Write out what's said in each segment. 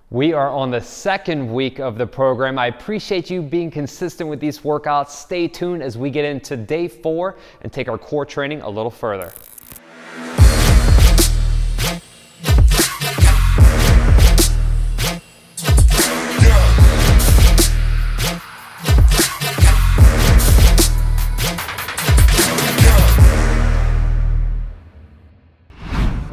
We are on the second week of the program. I appreciate you being consistent with these workouts. Stay tuned as we get into day 4 and take our core training a little further.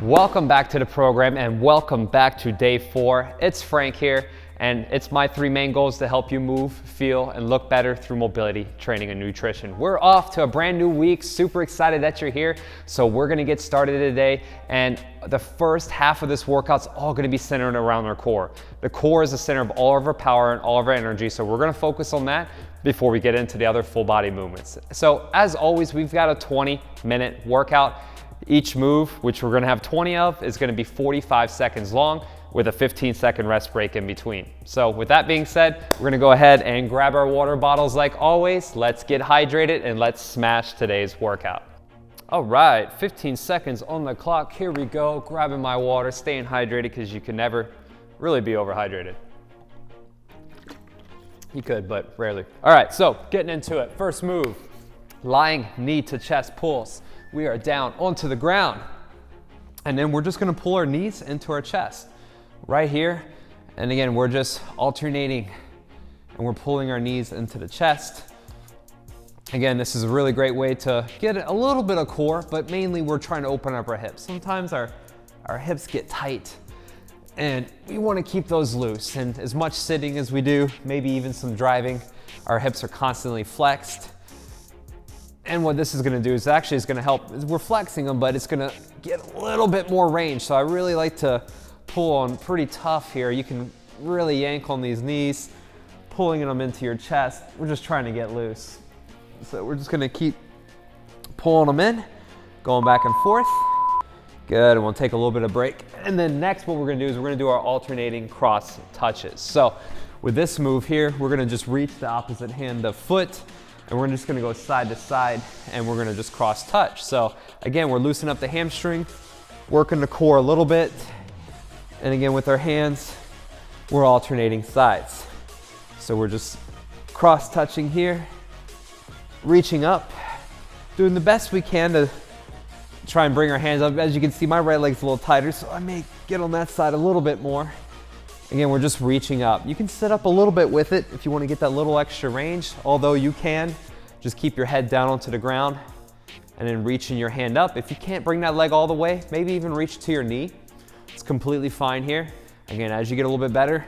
Welcome back to the program and welcome back to day 4. It's Frank here, and it's my 3 main goals to help you move, feel, and look better through mobility, training, and nutrition. We're off to a brand new week. Super excited that you're here. So we're gonna get started today, and the first half of this workout's all gonna be centered around our core. The core is the center of all of our power and all of our energy, so we're gonna focus on that before we get into the other full body movements. So as always, we've got a 20-minute workout. Each move, which we're gonna have 20 of, is gonna be 45 seconds long with a 15-second rest break in between. So with that being said, we're gonna go ahead and grab our water bottles like always. Let's get hydrated and let's smash today's workout. All right, 15 seconds on the clock. Here we go, grabbing my water, staying hydrated because you can never really be overhydrated. You could, but rarely. All right, so getting into it. First move, lying knee to chest pulls. We are down onto the ground, and then we're just gonna pull our knees into our chest right here. And again, we're just alternating and we're pulling our knees into the chest. Again, this is a really great way to get a little bit of core, but mainly we're trying to open up our hips. Sometimes our hips get tight and we want to keep those loose, and as much sitting as we do, maybe even some driving, our hips are constantly flexed. And what this is gonna do is actually it's gonna help, we're flexing them, but it's gonna get a little bit more range. So I really like to pull on pretty tough here. You can really yank on these knees, pulling them into your chest. We're just trying to get loose. So we're just gonna keep pulling them in, going back and forth. Good, and we'll take a little bit of break. And then next what we're gonna do is we're gonna do our alternating cross touches. So with this move here, we're gonna just reach the opposite hand of foot, and we're just gonna go side to side, and we're gonna just cross touch. So again, we're loosening up the hamstring, working the core a little bit, and again with our hands, we're alternating sides. So we're just cross touching here, reaching up, doing the best we can to try and bring our hands up. As you can see, my right leg's a little tighter, so I may get on that side a little bit more. Again, we're just reaching up. You can sit up a little bit with it if you want to get that little extra range, although you can just keep your head down onto the ground and then reaching your hand up. If you can't bring that leg all the way, maybe even reach to your knee. It's completely fine here. Again, as you get a little bit better,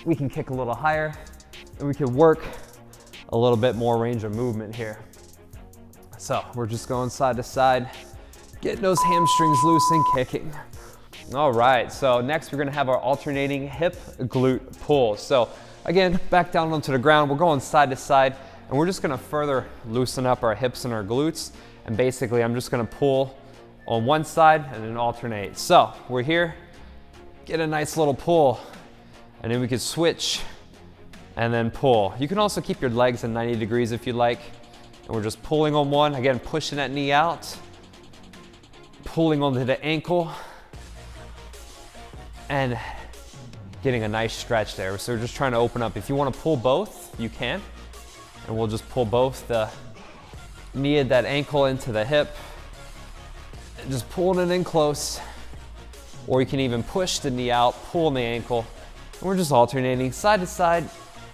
we can kick a little higher and we can work a little bit more range of movement here. So we're just going side to side, getting those hamstrings loose and kicking. All right, so next we're gonna have our alternating hip glute pulls. So again, back down onto the ground, we're going side to side, and we're just gonna further loosen up our hips and our glutes. And basically, I'm just gonna pull on one side and then alternate. So we're here, get a nice little pull, and then we can switch and then pull. You can also keep your legs at 90 degrees if you like. And we're just pulling on one, again, pushing that knee out, pulling onto the ankle, and getting a nice stretch there. So we're just trying to open up. If you want to pull both, you can. And we'll just pull both the knee of that ankle into the hip and just pulling it in close. Or you can even push the knee out, pull the ankle. And we're just alternating side to side,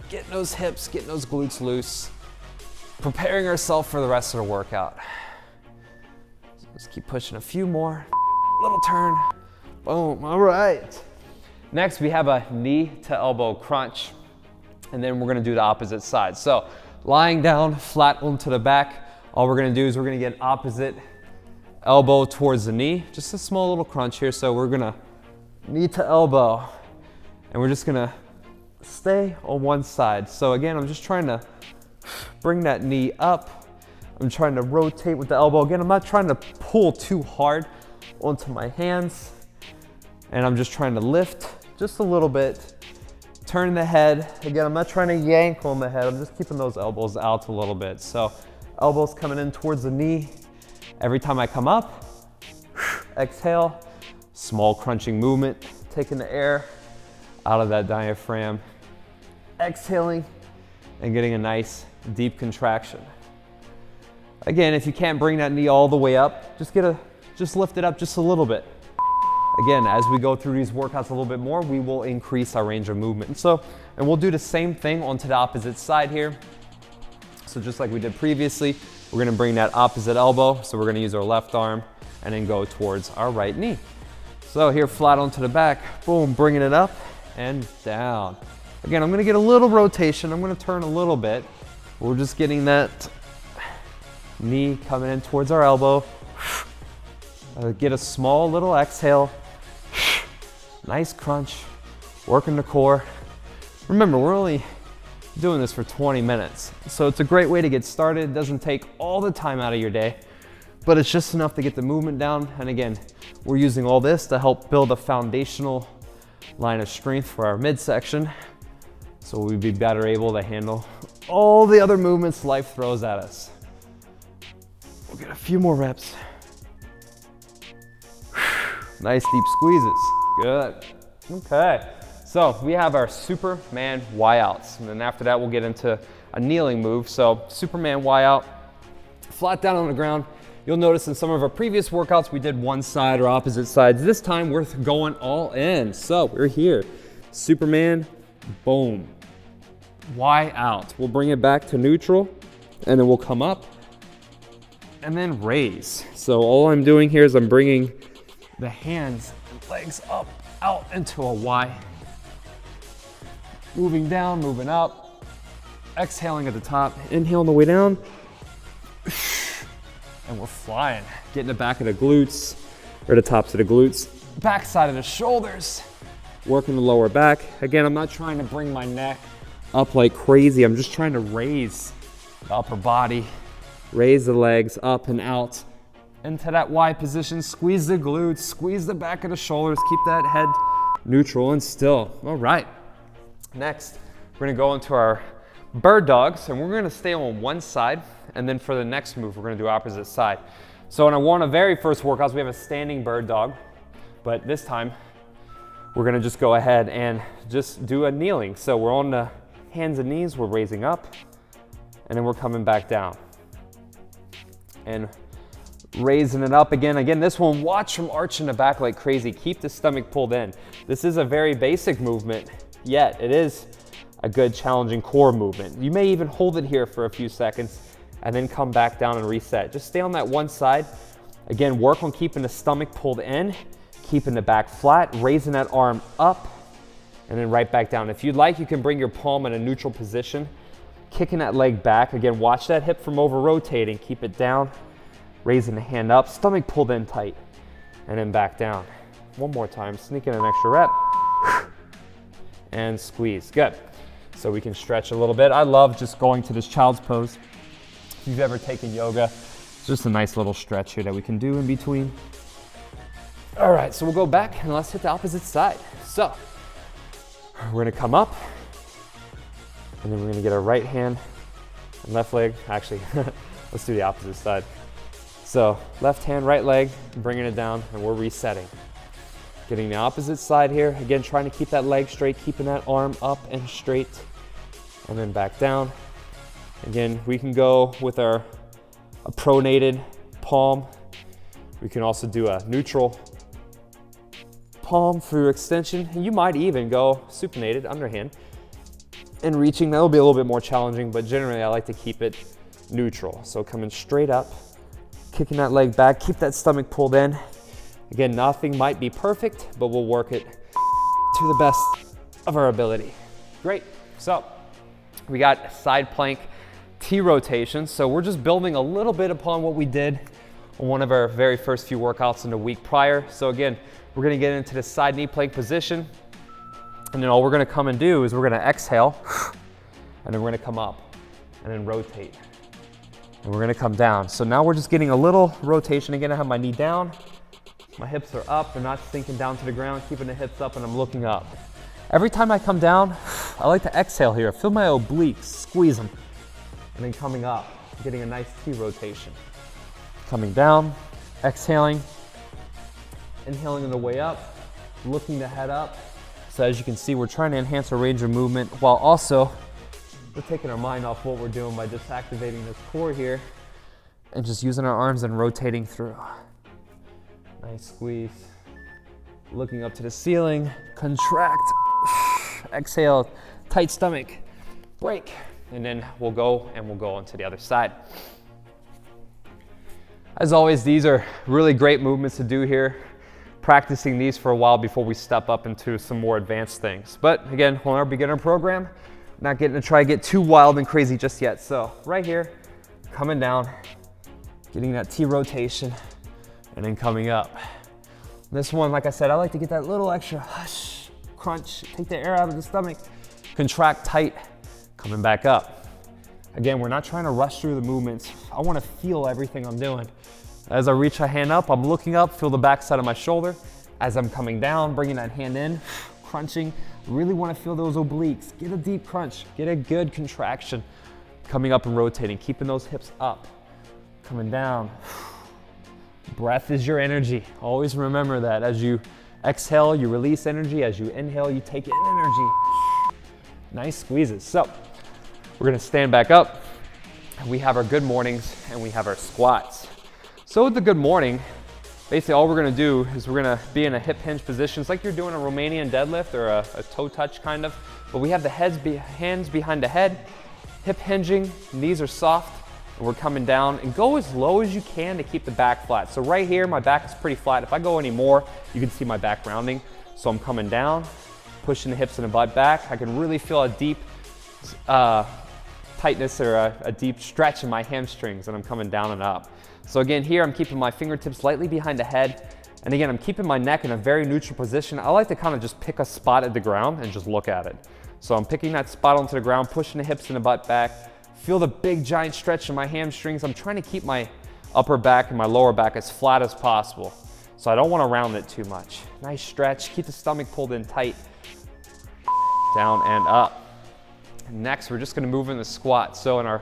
getting those hips, getting those glutes loose, preparing ourselves for the rest of the workout. So just keep pushing a few more. Little turn. Boom, all right. Next, we have a knee to elbow crunch, and then we're gonna do the opposite side. So lying down flat onto the back, all we're gonna do is we're gonna get opposite elbow towards the knee, just a small little crunch here. So we're gonna knee to elbow, and we're just gonna stay on one side. So again, I'm just trying to bring that knee up. I'm trying to rotate with the elbow. Again, I'm not trying to pull too hard onto my hands. And I'm just trying to lift just a little bit, turn the head. Again, I'm not trying to yank on the head. I'm just keeping those elbows out a little bit. So elbows coming in towards the knee. Every time I come up, exhale, small crunching movement, taking the air out of that diaphragm. Exhaling and getting a nice deep contraction. Again, if you can't bring that knee all the way up, just lift it up just a little bit. Again, as we go through these workouts a little bit more, we will increase our range of movement. And we'll do the same thing onto the opposite side here. So just like we did previously, we're gonna bring that opposite elbow. So we're gonna use our left arm and then go towards our right knee. So here, flat onto the back, boom, bringing it up and down. Again, I'm gonna get a little rotation. I'm gonna turn a little bit. We're just getting that knee coming in towards our elbow. Get a small little exhale. Nice crunch, working the core. Remember, we're only doing this for 20 minutes. So it's a great way to get started. It doesn't take all the time out of your day, but it's just enough to get the movement down. And again, we're using all this to help build a foundational line of strength for our midsection, so we'll be better able to handle all the other movements life throws at us. We'll get a few more reps. Nice deep squeezes. Good. Okay. So we have our Superman Y outs. And then after that, we'll get into a kneeling move. So Superman Y out, flat down on the ground. You'll notice in some of our previous workouts, we did one side or opposite sides. This time we're going all in. So we're here. Superman, boom. Y out. We'll bring it back to neutral and then we'll come up and then raise. So all I'm doing here is I'm bringing the hands and legs up, out into a Y. Moving down, moving up. Exhaling at the top, inhale on the way down. And we're flying. Getting the back of the glutes, or the tops of the glutes. Back side of the shoulders. Working the lower back. Again, I'm not trying to bring my neck up like crazy. I'm just trying to raise the upper body, raise the legs up and out into that Y position. Squeeze the glutes, squeeze the back of the shoulders, keep that head neutral and still. All right. Next, we're gonna go into our bird dogs, and we're gonna stay on one side, and then for the next move, we're gonna do opposite side. So in one of the very first workouts, we have a standing bird dog, but this time, we're gonna just go ahead and just do a kneeling. So we're on the hands and knees, we're raising up, and then we're coming back down. And raising it up again. Again, this one, watch from arching the back like crazy. Keep the stomach pulled in. This is a very basic movement, yet it is a good challenging core movement. You may even hold it here for a few seconds and then come back down and reset. Just stay on that one side. Again, work on keeping the stomach pulled in, keeping the back flat, raising that arm up, and then right back down. If you'd like, you can bring your palm in a neutral position, kicking that leg back. Again, watch that hip from over rotating. Keep it down. Raising the hand up, stomach pulled in tight, and then back down. One more time, sneak in an extra rep, and squeeze, good. So we can stretch a little bit. I love just going to this child's pose. If you've ever taken yoga, it's just a nice little stretch here that we can do in between. All right, so we'll go back and let's hit the opposite side. So we're gonna come up, and then we're gonna get our right hand and left leg. Actually, let's do the opposite side. So left hand, right leg, bringing it down, and we're resetting. Getting the opposite side here. Again, trying to keep that leg straight, keeping that arm up and straight, and then back down. Again, we can go with a pronated palm. We can also do a neutral palm for your extension. And you might even go supinated, underhand. And reaching, that'll be a little bit more challenging, but generally I like to keep it neutral. So coming straight up, kicking that leg back, keep that stomach pulled in. Again, nothing might be perfect, but we'll work it to the best of our ability. Great, so we got side plank T rotation. So we're just building a little bit upon what we did on one of our very first few workouts in the week prior. So again, we're gonna get into the side knee plank position. And then all we're gonna come and do is we're gonna exhale, and then we're gonna come up and then rotate. And we're gonna come down. So now we're just getting a little rotation. Again, I have my knee down, my hips are up, they're not sinking down to the ground, keeping the hips up, and I'm looking up. Every time I come down, I like to exhale here. Feel my obliques, squeeze them. And then coming up, getting a nice T rotation. Coming down, exhaling, inhaling on the way up, looking the head up, So as you can see, we're trying to enhance our range of movement while also we're taking our mind off what we're doing by just activating this core here and just using our arms and rotating through. Nice squeeze. Looking up to the ceiling, contract, exhale, tight stomach, break, and then we'll go onto the other side. As always, these are really great movements to do here. Practicing these for a while before we step up into some more advanced things. But again, on our beginner program, not getting to try to get too wild and crazy just yet. So right here, coming down, getting that T rotation, and then coming up. This one, like I said, I like to get that little extra hush, crunch, take the air out of the stomach, contract tight, coming back up. Again, we're not trying to rush through the movements. I want to feel everything I'm doing. As I reach a hand up, I'm looking up, feel the back side of my shoulder. As I'm coming down, bringing that hand in, crunching. Really want to feel those obliques. Get a deep crunch, get a good contraction. Coming up and rotating, keeping those hips up. Coming down. Breath is your energy. Always remember that. As you exhale, you release energy. As you inhale, you take in energy. Nice squeezes. So we're gonna stand back up. We have our good mornings and we have our squats. So with the good morning, basically all we're gonna do is we're gonna be in a hip hinge position. It's like you're doing a Romanian deadlift or a toe touch kind of, but we have the hands behind the head, hip hinging, knees are soft, and we're coming down, and go as low as you can to keep the back flat. So right here, my back is pretty flat. If I go any more, you can see my back rounding. So I'm coming down, pushing the hips and the butt back. I can really feel a deep tightness or a deep stretch in my hamstrings, and I'm coming down and up. So again, here I'm keeping my fingertips slightly behind the head. And again, I'm keeping my neck in a very neutral position. I like to kind of just pick a spot at the ground and just look at it. So I'm picking that spot onto the ground, pushing the hips and the butt back. Feel the big giant stretch in my hamstrings. I'm trying to keep my upper back and my lower back as flat as possible. So I don't want to round it too much. Nice stretch, keep the stomach pulled in tight. Down and up. Next, we're just gonna move in the squat. So in our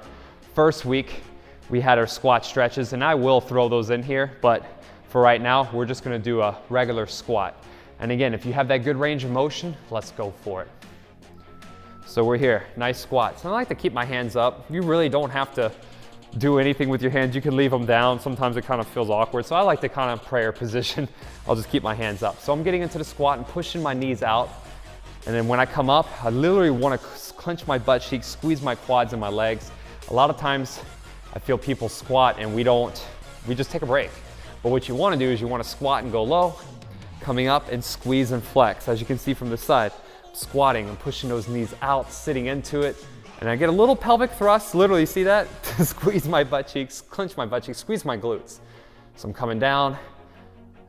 first week, we had our squat stretches, and I will throw those in here, but for right now, we're just gonna do a regular squat. And again, if you have that good range of motion, let's go for it. So we're here, nice squats. And I like to keep my hands up. You really don't have to do anything with your hands. You can leave them down. Sometimes it kind of feels awkward. So I like to kind of prayer position. I'll just keep my hands up. So I'm getting into the squat and pushing my knees out. And then when I come up, I literally want to clench my butt cheeks, squeeze my quads and my legs. A lot of times I feel people squat and we just take a break. But what you want to do is you want to squat and go low, coming up and squeeze and flex. As you can see from the side, squatting and pushing those knees out, sitting into it. And I get a little pelvic thrust, literally, see that? Squeeze my butt cheeks, clench my butt cheeks, squeeze my glutes. So I'm coming down,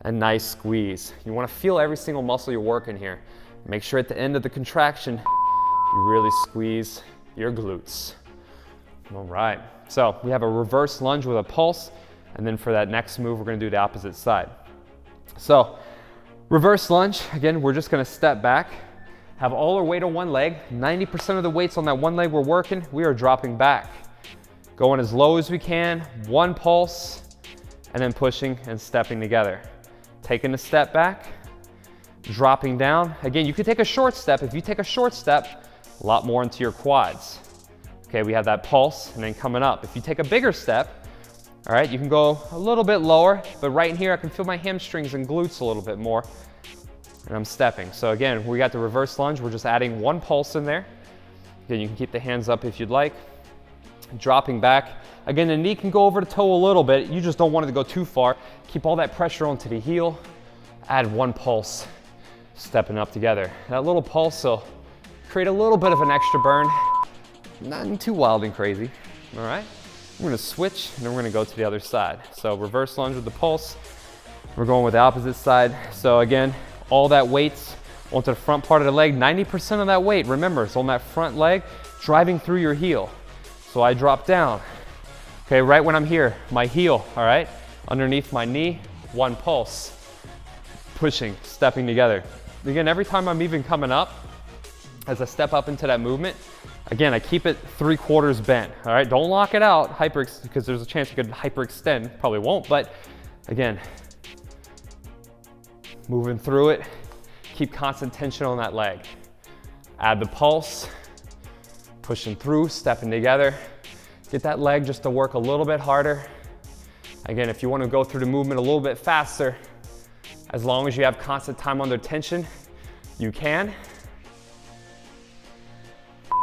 and nice squeeze. You want to feel every single muscle you're working here. Make sure at the end of the contraction, you really squeeze your glutes. All right, so we have a reverse lunge with a pulse, and then for that next move, we're gonna do the opposite side. So, reverse lunge, again, we're just gonna step back, have all our weight on one leg, 90% of the weight's on that one leg we're working, we are dropping back. Going as low as we can, one pulse, and then pushing and stepping together. Taking a step back, dropping down. Again, you could take a short step. If you take a short step, a lot more into your quads. Okay, we have that pulse and then coming up. If you take a bigger step, all right, you can go a little bit lower, but right in here I can feel my hamstrings and glutes a little bit more, and I'm stepping. So again, we got the reverse lunge. We're just adding one pulse in there. Again, you can keep the hands up if you'd like. Dropping back. Again, the knee can go over the toe a little bit. You just don't want it to go too far. Keep all that pressure onto the heel. Add one pulse. Stepping up together. That little pulse will create a little bit of an extra burn. Nothing too wild and crazy. All right. We're going to switch and then we're going to go to the other side. So reverse lunge with the pulse. We're going with the opposite side. So again, all that weight's onto the front part of the leg. 90% of that weight, remember, is on that front leg, driving through your heel. So I drop down. Okay, right when I'm here, my heel, all right, underneath my knee, one pulse. Pushing, stepping together. Again, every time I'm even coming up, as I step up into that movement, again, I keep it 3/4 bent, all right? Don't lock it out, because there's a chance you could hyperextend, probably won't, but again, moving through it, keep constant tension on that leg. Add the pulse, pushing through, stepping together. Get that leg just to work a little bit harder. Again, if you want to go through the movement a little bit faster, as long as you have constant time under tension, you can.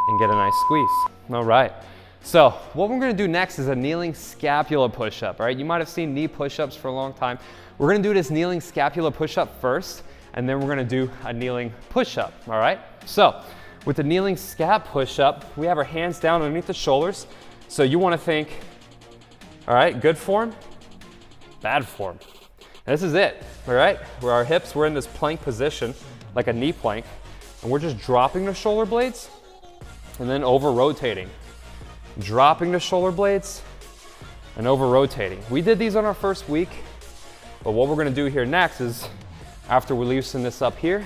And get a nice squeeze. All right. So what we're gonna do next is a kneeling scapula push-up, all right? You might have seen knee push-ups for a long time. We're gonna do this kneeling scapula push-up first, and then we're gonna do a kneeling push-up, all right? So with the kneeling scap push-up, we have our hands down underneath the shoulders. So you wanna think, all right, good form, bad form. And this is it, all right? Where our hips, we're in this plank position, like a knee plank, and we're just dropping the shoulder blades and then over rotating. Dropping the shoulder blades and over rotating. We did these on our first week, but what we're gonna do here next is, after we loosen this up here,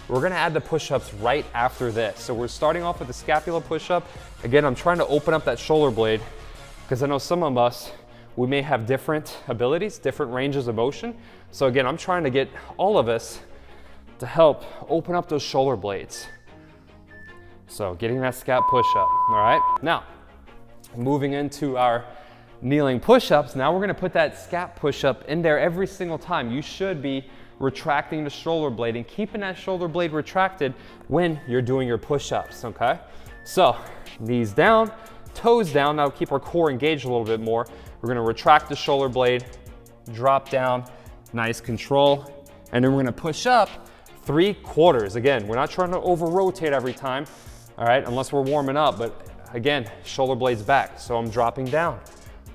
we're gonna add the push-ups right after this. So we're starting off with the scapula push-up. Again, I'm trying to open up that shoulder blade because I know some of us, we may have different abilities, different ranges of motion. So again, I'm trying to get all of us to help open up those shoulder blades. So getting that scap push-up, all right? Now, moving into our kneeling push-ups, now we're gonna put that scap push-up in there every single time. You should be retracting the shoulder blade and keeping that shoulder blade retracted when you're doing your push-ups, okay? So, knees down, toes down, now keep our core engaged a little bit more. We're gonna retract the shoulder blade, drop down, nice control, and then we're gonna push up 3/4. Again, we're not trying to over-rotate every time, all right, unless we're warming up, but again, shoulder blades back, so I'm dropping down.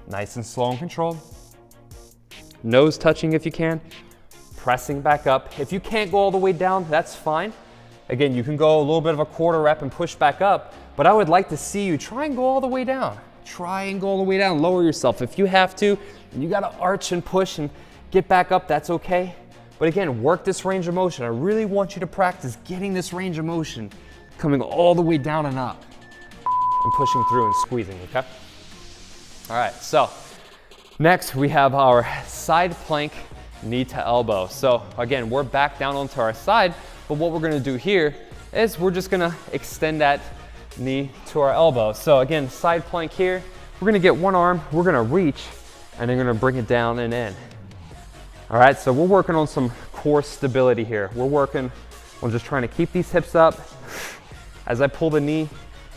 Nice and slow and controlled. Nose touching if you can, pressing back up. If you can't go all the way down, that's fine. Again, you can go a little bit of a 1/4 rep and push back up, but I would like to see you try and go all the way down. Try and go all the way down, lower yourself. If you have to, and you gotta arch and push and get back up, that's okay. But again, work this range of motion. I really want you to practice getting this range of motion, coming all the way down and up, and pushing through and squeezing, okay? All right, so next we have our side plank knee to elbow. So again, we're back down onto our side, but what we're gonna do here is we're just gonna extend that knee to our elbow. So again, side plank here, we're gonna get one arm, we're gonna reach, and then we're gonna bring it down and in. All right, so we're working on some core stability here. We're working on just trying to keep these hips up. As I pull the knee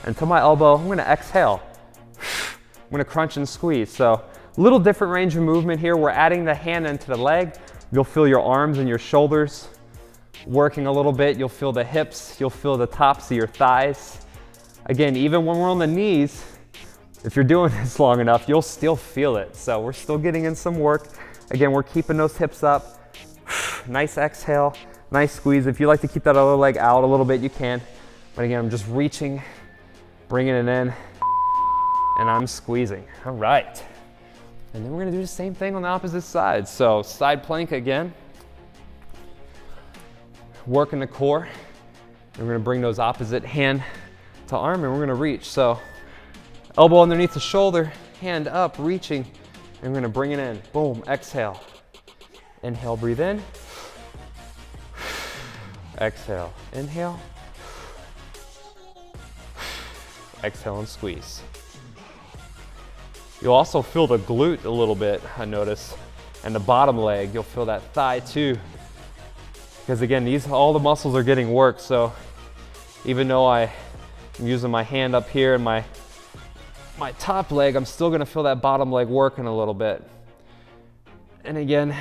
into my elbow, I'm gonna exhale. I'm gonna crunch and squeeze. So a little different range of movement here. We're adding the hand into the leg. You'll feel your arms and your shoulders working a little bit. You'll feel the hips, you'll feel the tops of your thighs. Again, even when we're on the knees, if you're doing this long enough, you'll still feel it. So we're still getting in some work. Again, we're keeping those hips up. Nice exhale, nice squeeze. If you like to keep that other leg out a little bit, you can. But again, I'm just reaching, bringing it in, and I'm squeezing. All right. And then we're gonna do the same thing on the opposite side. So side plank again. Working the core. And we're gonna bring those opposite hand to arm and we're gonna reach. So elbow underneath the shoulder, hand up, reaching, and we're gonna bring it in. Boom, exhale. Inhale, breathe in. Exhale, inhale. Exhale and squeeze. You'll also feel the glute a little bit, I notice, and the bottom leg. You'll feel that thigh too. Because again, all the muscles are getting worked, so even though I'm using my hand up here and my top leg, I'm still gonna feel that bottom leg working a little bit. And again,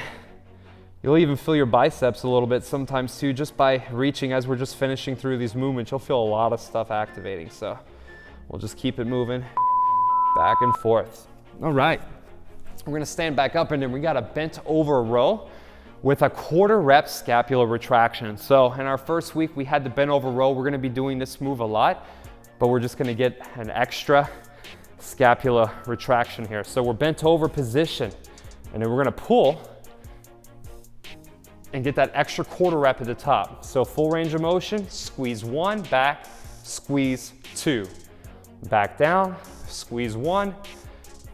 you'll even feel your biceps a little bit sometimes too, just by reaching as we're just finishing through these movements. You'll feel a lot of stuff activating, so we'll just keep it moving back and forth. All right, we're gonna stand back up and then we got a bent over row with a 1/4 rep scapular retraction. So in our first week, we had the bent over row. We're gonna be doing this move a lot, but we're just gonna get an extra scapula retraction here. So we're bent over position, and then we're gonna pull and get that extra 1/4 rep at the top. So full range of motion, squeeze 1, back, squeeze 2. Back down, squeeze 1,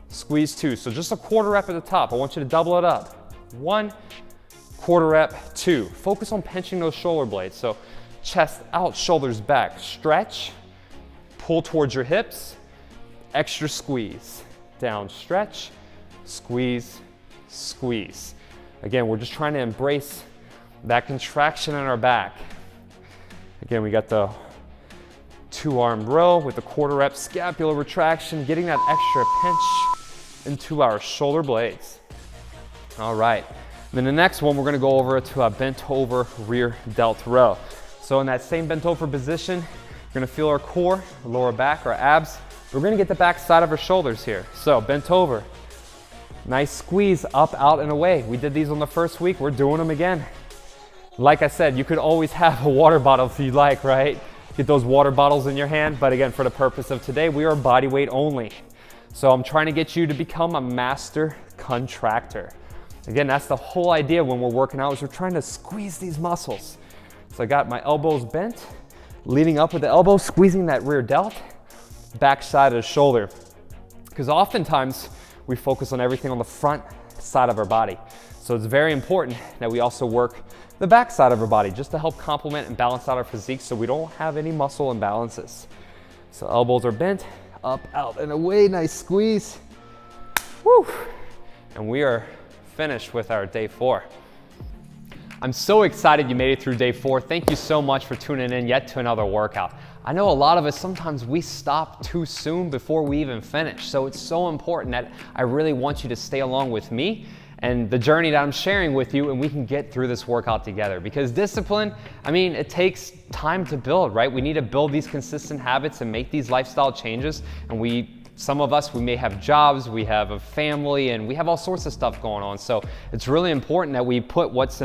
squeeze 2. So just a 1/4 rep at the top. I want you to double it up. 1, Quarter rep, 2. Focus on pinching those shoulder blades. So chest out, shoulders back. Stretch, pull towards your hips, extra squeeze. Down, stretch, squeeze, squeeze. Again, we're just trying to embrace that contraction in our back. Again, we got the 2-arm row with the quarter rep scapular retraction, getting that extra pinch into our shoulder blades. All right, then the next one, we're gonna go over to a bent over rear delt row. So in that same bent over position, we're gonna feel our core, lower back, our abs. We're gonna get the back side of our shoulders here. So bent over, nice squeeze, up, out, and away. We did these on the first week, we're doing them again. Like I said, you could always have a water bottle if you like, right? Get those water bottles in your hand, but again, for the purpose of today, we are body weight only. So I'm trying to get you to become a master contractor. Again, that's the whole idea when we're working out, is we're trying to squeeze these muscles. So I got my elbows bent, leaning up with the elbow, squeezing that rear delt, back side of the shoulder. Because oftentimes we focus on everything on the front side of our body. So it's very important that we also work the back side of our body just to help complement and balance out our physique so we don't have any muscle imbalances. So elbows are bent, up, out, and away, nice squeeze. Woo! And we are finished with our day 4. I'm so excited you made it through day 4. Thank you so much for tuning in yet to another workout. I know a lot of us, sometimes we stop too soon before we even finish. So it's so important that I really want you to stay along with me and the journey that I'm sharing with you, and we can get through this workout together. Because discipline, I mean, it takes time to build, right? We need to build these consistent habits and make these lifestyle changes. And some of us, we may have jobs, we have a family, and we have all sorts of stuff going on. So it's really important that we put what's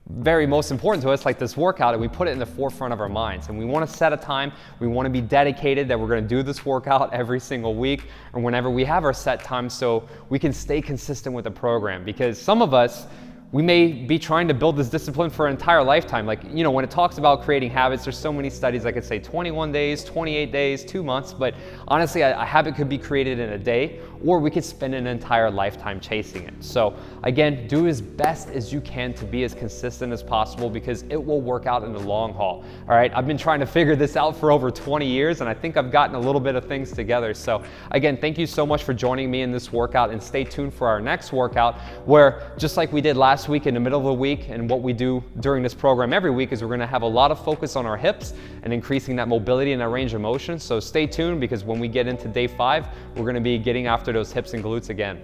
very most important to us, like this workout, and we put it in the forefront of our minds. And we want to set a time, we want to be dedicated that we're going to do this workout every single week or whenever we have our set time, so we can stay consistent with the program. Because some of us, we may be trying to build this discipline for an entire lifetime. Like, you know, when it talks about creating habits, there's so many studies. I could say 21 days, 28 days, 2 months, but honestly, a habit could be created in a day, or we could spend an entire lifetime chasing it. So again, do as best as you can to be as consistent as possible, because it will work out in the long haul. All right, I've been trying to figure this out for over 20 years, and I think I've gotten a little bit of things together. So again, thank you so much for joining me in this workout, and stay tuned for our next workout, where just like we did last week in the middle of the week, and what we do during this program every week, is we're going to have a lot of focus on our hips and increasing that mobility and that range of motion. So stay tuned, because when we get into day 5, we're going to be getting after those hips and glutes again.